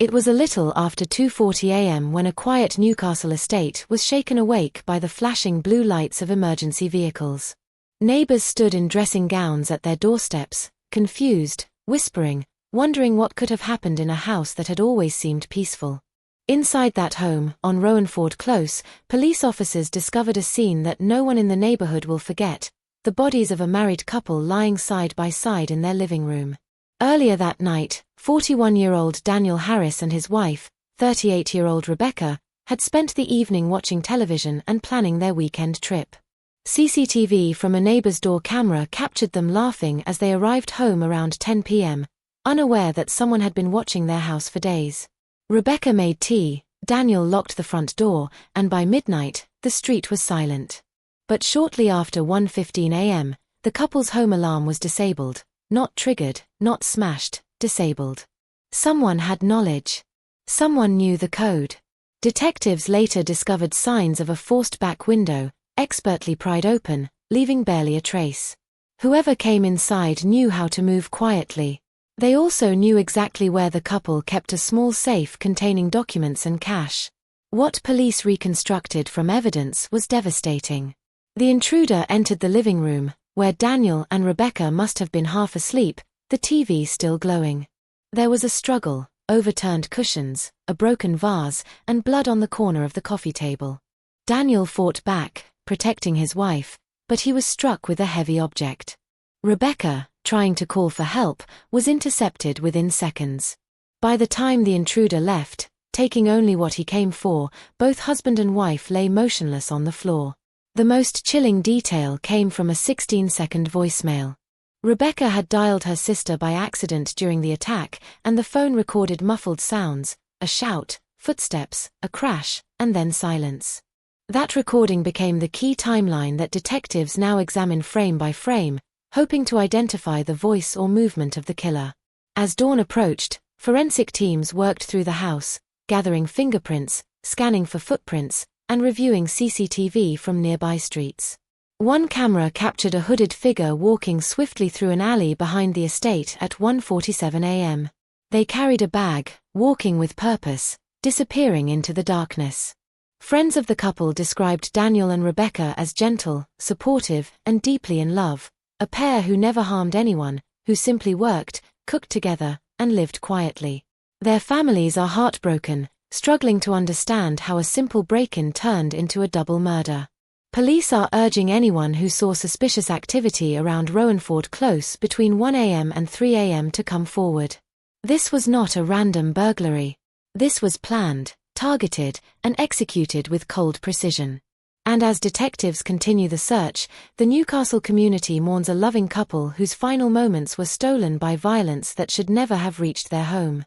It was a little after 2:40 a.m. when a quiet Newcastle estate was shaken awake by the flashing blue lights of emergency vehicles. Neighbors stood in dressing gowns at their doorsteps, confused, whispering, wondering what could have happened in a house that had always seemed peaceful. Inside that home, on Rowanford Close, police officers discovered a scene that no one in the neighborhood will forget: the bodies of a married couple lying side by side in their living room. Earlier that night, 41-year-old Daniel Harris and his wife, 38-year-old Rebecca, had spent the evening watching television and planning their weekend trip. CCTV from a neighbor's door camera captured them laughing as they arrived home around 10 p.m., unaware that someone had been watching their house for days. Rebecca made tea, Daniel locked the front door, and by midnight, the street was silent. But shortly after 1:15 a.m., the couple's home alarm was disabled. Not triggered, not smashed, disabled. Someone had knowledge. Someone knew the code. Detectives later discovered signs of a forced back window, expertly pried open, leaving barely a trace. Whoever came inside knew how to move quietly. They also knew exactly where the couple kept a small safe containing documents and cash. What police reconstructed from evidence was devastating. The intruder entered the living room, where Daniel and Rebecca must have been half asleep, the TV still glowing. There was a struggle, overturned cushions, a broken vase, and blood on the corner of the coffee table. Daniel fought back, protecting his wife, but he was struck with a heavy object. Rebecca, trying to call for help, was intercepted within seconds. By the time the intruder left, taking only what he came for, both husband and wife lay motionless on the floor. The most chilling detail came from a 16-second voicemail. Rebecca had dialed her sister by accident during the attack, and the phone recorded muffled sounds: a shout, footsteps, a crash, and then silence. That recording became the key timeline that detectives now examine frame by frame, hoping to identify the voice or movement of the killer. As dawn approached, forensic teams worked through the house, gathering fingerprints, scanning for footprints, and reviewing CCTV from nearby streets. One camera captured a hooded figure walking swiftly through an alley behind the estate at 1:47 a.m. They carried a bag, walking with purpose, disappearing into the darkness. Friends of the couple described Daniel and Rebecca as gentle, supportive, and deeply in love, a pair who never harmed anyone, who simply worked, cooked together, and lived quietly. Their families are heartbroken, struggling to understand how a simple break-in turned into a double murder. Police are urging anyone who saw suspicious activity around Rowanford Close between 1 a.m. and 3 a.m. to come forward. This was not a random burglary. This was planned, targeted, and executed with cold precision. And as detectives continue the search, the Newcastle community mourns a loving couple whose final moments were stolen by violence that should never have reached their home.